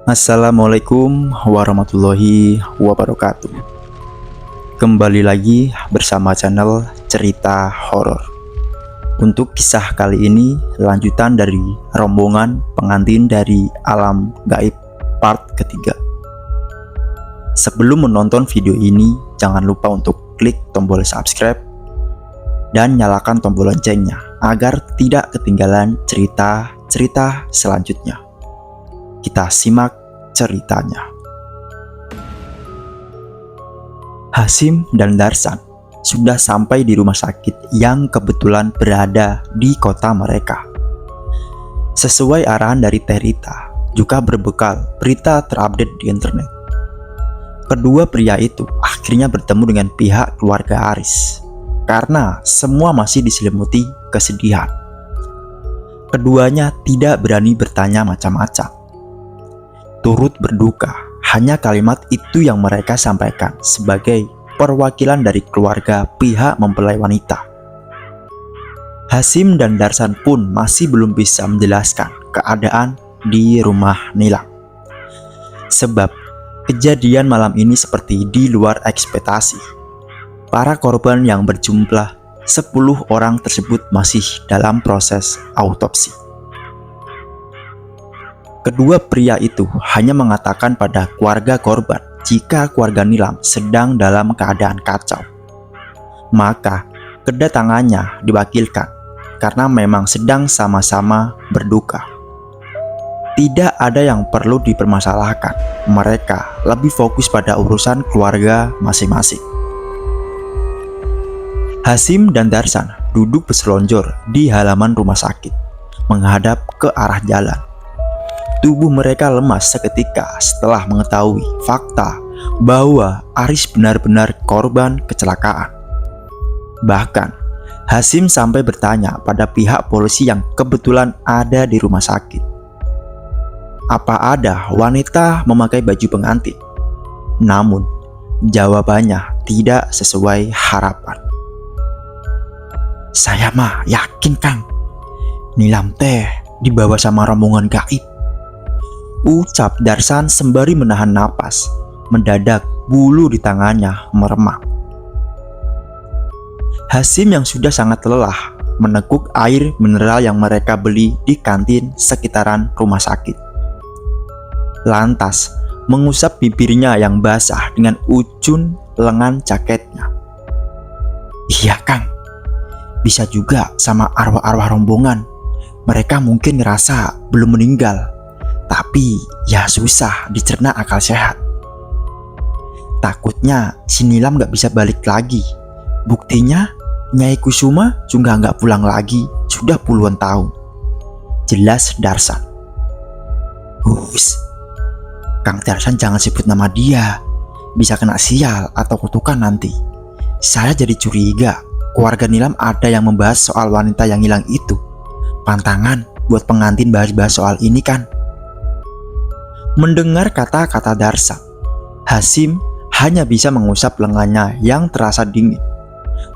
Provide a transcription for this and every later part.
Assalamualaikum warahmatullahi wabarakatuh. Kembali lagi bersama channel Cerita Horor. Untuk kisah kali ini lanjutan dari rombongan pengantin dari alam gaib part ketiga. Sebelum menonton video ini, jangan lupa untuk klik tombol subscribe dan nyalakan tombol loncengnya agar tidak ketinggalan cerita-cerita selanjutnya. Kita simak ceritanya. Hasim dan Darsan sudah sampai di rumah sakit yang kebetulan berada di kota mereka. Sesuai arahan dari Terita, juga berbekal berita terupdate di internet. Kedua pria itu akhirnya bertemu dengan pihak keluarga Aris karena semua masih diselimuti kesedihan. Keduanya tidak berani bertanya macam-macam. Turut berduka, hanya kalimat itu yang mereka sampaikan sebagai perwakilan dari keluarga pihak mempelai wanita. Hasim dan Darsan pun masih belum bisa menjelaskan keadaan di rumah Nilam. Sebab kejadian malam ini seperti di luar ekspektasi. Para korban yang berjumlah 10 orang tersebut masih dalam proses autopsi. Kedua pria itu hanya mengatakan pada keluarga korban jika keluarga Nilam sedang dalam keadaan kacau. Maka kedatangannya diwakilkan karena memang sedang sama-sama berduka. Tidak ada yang perlu dipermasalahkan. Mereka lebih fokus pada urusan keluarga masing-masing. Hasim dan Darsan duduk berselonjor di halaman rumah sakit, menghadap ke arah jalan. Tubuh mereka lemas seketika setelah mengetahui fakta bahwa Aris benar-benar korban kecelakaan. Bahkan, Hasim sampai bertanya pada pihak polisi yang kebetulan ada di rumah sakit. Apa ada wanita memakai baju pengantin? Namun, jawabannya tidak sesuai harapan. Saya mah yakin, Kang. Nilam teh dibawa sama rombongan gaib, ucap Darsan sembari menahan napas. Mendadak bulu di tangannya meremang. Hasim yang sudah sangat lelah meneguk air mineral yang mereka beli di kantin sekitaran rumah sakit. Lantas mengusap bibirnya yang basah dengan ujung lengan jaketnya. Iya, Kang. Bisa juga sama arwah-arwah rombongan. Mereka mungkin ngerasa belum meninggal, tapi ya susah dicerna akal sehat. Takutnya si Nilam gak bisa balik lagi. Buktinya Nyai Kusuma juga gak pulang lagi sudah puluhan tahun, jelas Darsan. Hus, Kang Darsan jangan sebut nama dia. Bisa kena sial atau kutukan nanti. Saya jadi curiga keluarga Nilam ada yang membahas soal wanita yang hilang itu. Pantangan buat pengantin bahas-bahas soal ini kan. Mendengar kata-kata Darsan, Hasim hanya bisa mengusap lengannya yang terasa dingin.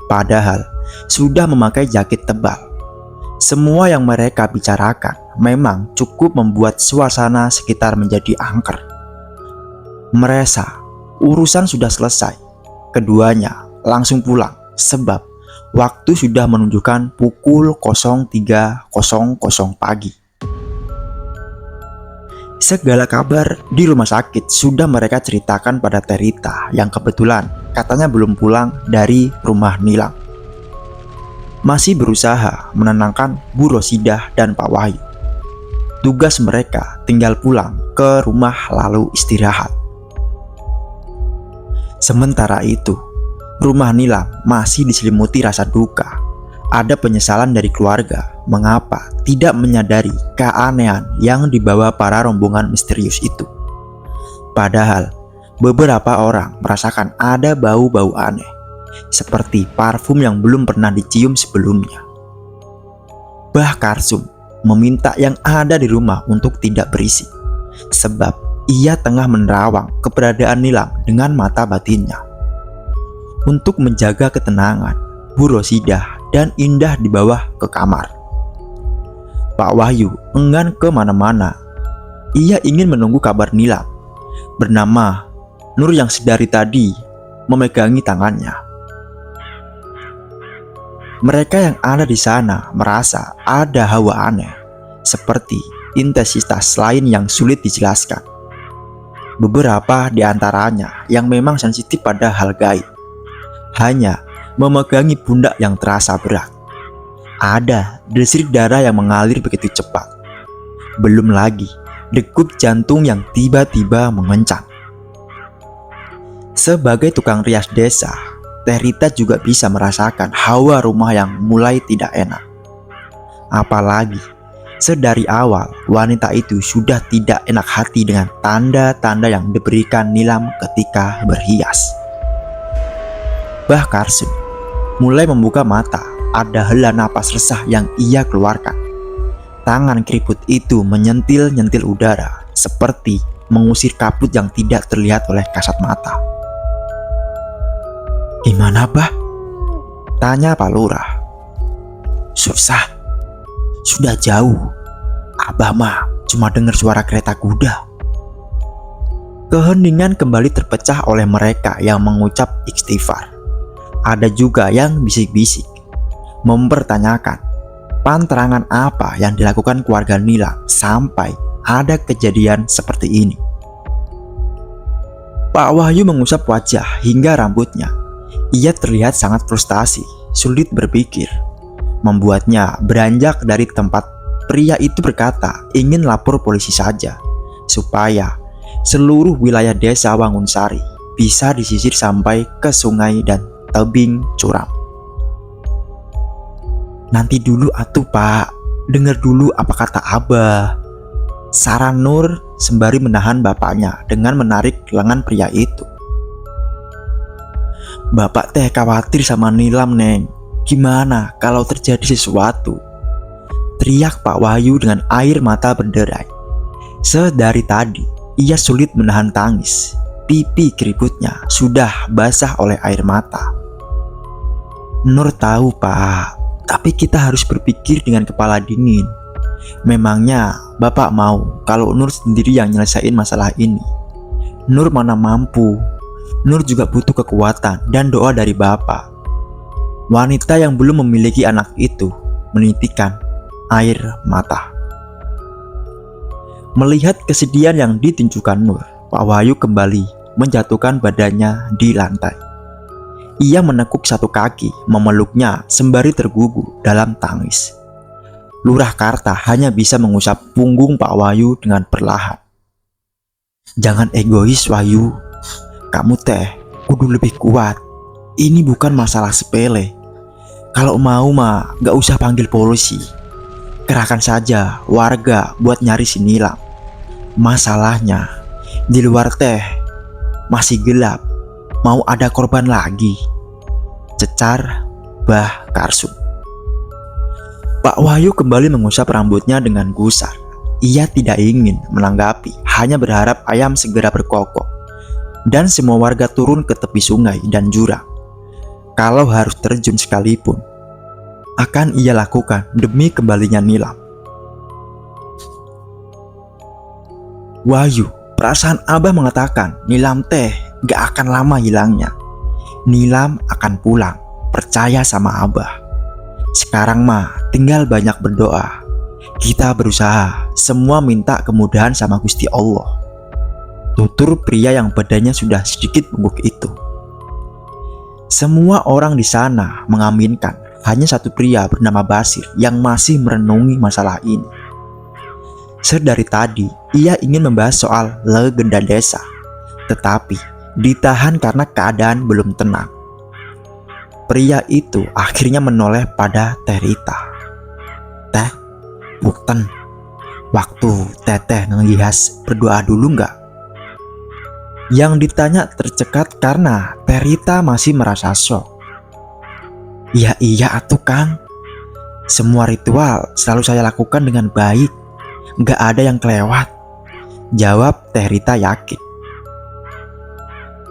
Padahal sudah memakai jaket tebal. Semua yang mereka bicarakan memang cukup membuat suasana sekitar menjadi angker. Merasa urusan sudah selesai. Keduanya langsung pulang sebab waktu sudah menunjukkan pukul 03.00 pagi. Segala kabar di rumah sakit sudah mereka ceritakan pada Terita yang kebetulan katanya belum pulang dari rumah Nilam. Masih berusaha menenangkan Bu Rosidah dan Pak Wahyu. Tugas mereka tinggal pulang ke rumah lalu istirahat. Sementara itu, rumah Nilam masih diselimuti rasa duka. Ada penyesalan dari keluarga mengapa tidak menyadari keanehan yang dibawa para rombongan misterius itu. Padahal beberapa orang merasakan ada bau-bau aneh, seperti parfum yang belum pernah dicium sebelumnya. Bah Karsum meminta yang ada di rumah untuk tidak berisik, sebab ia tengah menerawang keberadaan Nilam dengan mata batinnya. Untuk menjaga ketenangan, Bu Rosidah dan Indah dibawa ke kamar. Pak Wahyu enggan kemana-mana ia ingin menunggu kabar Nilam bernama Nur yang sedari tadi memegangi tangannya. Mereka yang ada di sana merasa ada hawa aneh, seperti intensitas lain yang sulit dijelaskan. Beberapa di antaranya yang memang sensitif pada hal gaib, hanya memegangi pundak yang terasa berat. Ada desir darah yang mengalir begitu cepat. Belum lagi degup jantung yang tiba-tiba mengencang. Sebagai tukang rias desa, Teh Rita juga bisa merasakan hawa rumah yang mulai tidak enak. Apalagi sedari awal wanita itu sudah tidak enak hati dengan tanda-tanda yang diberikan Nilam ketika berhias. Bah Karsun mulai membuka mata. Ada hela napas resah yang ia keluarkan. Tangan keriput itu menyentil-nyentil udara, seperti mengusir kabut yang tidak terlihat oleh kasat mata. "Gimana, Bah?" tanya Pak Lurah. "Susah, sudah jauh. Abah mah cuma dengar suara kereta kuda." Keheningan kembali terpecah oleh mereka yang mengucap istighfar. Ada juga yang bisik-bisik, mempertanyakan panterangan apa yang dilakukan keluarga Nilam sampai ada kejadian seperti ini. Pak Wahyu mengusap wajah hingga rambutnya. Ia terlihat sangat frustasi, sulit berpikir. Membuatnya beranjak dari tempat. Pria itu berkata ingin lapor polisi saja, supaya seluruh wilayah desa Wangunsari bisa disisir sampai ke sungai dan tebing curam. "Nanti dulu atuh Pak, dengar dulu apa kata Abah," saran Nur sembari menahan bapaknya dengan menarik lengan pria itu. "Bapak teh khawatir sama Nilam, Neng. Gimana kalau terjadi sesuatu?" teriak Pak Wahyu dengan air mata berderai. Sedari tadi ia sulit menahan tangis. Pipi keriputnya sudah basah oleh air mata. "Nur tahu Pak, tapi kita harus berpikir dengan kepala dingin. Memangnya Bapak mau kalau Nur sendiri yang nyelesain masalah ini? Nur mana mampu. Nur juga butuh kekuatan dan doa dari Bapak." Wanita yang belum memiliki anak itu menitikkan air mata. Melihat kesedihan yang ditunjukkan Nur, Pak Wahyu kembali menjatuhkan badannya di lantai. Ia menekuk satu kaki, memeluknya sembari tergugu dalam tangis. Lurah Karta hanya bisa mengusap punggung Pak Wahyu dengan perlahan. "Jangan egois, Wahyu. Kamu teh kudu lebih kuat. Ini bukan masalah sepele. Kalau mau mah gak usah panggil polisi. Kerahkan saja warga buat nyari si Nilam. Masalahnya di luar teh masih gelap. Mau ada korban lagi," cecar Bah Karsun. Pak Wahyu kembali mengusap rambutnya dengan gusar. Ia tidak ingin menanggapi, hanya berharap ayam segera berkokok dan semua warga turun ke tepi sungai dan jurang. Kalau harus terjun sekalipun, akan ia lakukan demi kembalinya Nilam. "Wahyu, perasaan Abah mengatakan Nilam teh gak akan lama hilangnya. Nilam akan pulang, percaya sama Abah. Sekarang mah tinggal banyak berdoa. Kita berusaha, semua minta kemudahan sama Gusti Allah," tutur pria yang badannya sudah sedikit bungkuk itu. Semua orang di sana mengaminkan. Hanya satu pria bernama Basir yang masih merenungi masalah ini. Sedari tadi ia ingin membahas soal legenda desa, tetapi ditahan karena keadaan belum tenang. Pria itu akhirnya menoleh pada Teh Rita. "Teh, bukten, waktu teteh ngehias berdoa dulu nggak?" Yang ditanya tercekat karena Teh Rita masih merasa shock. Iya atuh Kang. Semua ritual selalu saya lakukan dengan baik. Nggak ada yang kelewat," jawab Teh Rita yakin.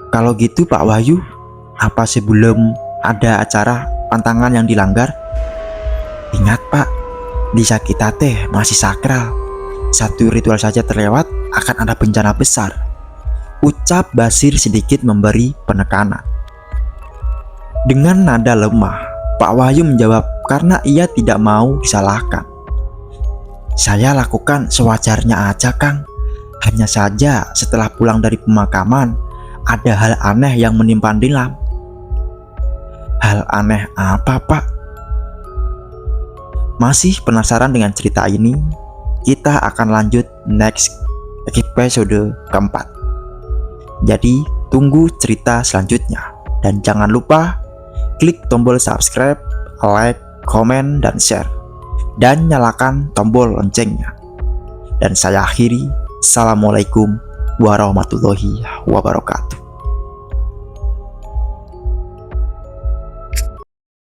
"Kalau gitu Pak Wahyu, apa sebelum ada acara pantangan yang dilanggar? Ingat Pak, desa kita teh masih sakral. satu ritual saja terlewat akan ada bencana besar, ucap Basir sedikit memberi penekanan. Dengan nada lemah, Pak Wahyu menjawab karena ia tidak mau disalahkan. Saya lakukan sewajarnya aja, Kang. Hanya saja setelah pulang dari pemakaman, ada hal aneh yang menimpa Nilam. Hal aneh apa, Pak? Masih penasaran dengan cerita ini? Kita akan lanjut next episode keempat. Jadi tunggu cerita selanjutnya. Dan jangan lupa klik tombol subscribe, like, komen, dan share. Dan nyalakan tombol loncengnya. Dan saya akhiri. Assalamualaikum warahmatullahi wabarakatuh.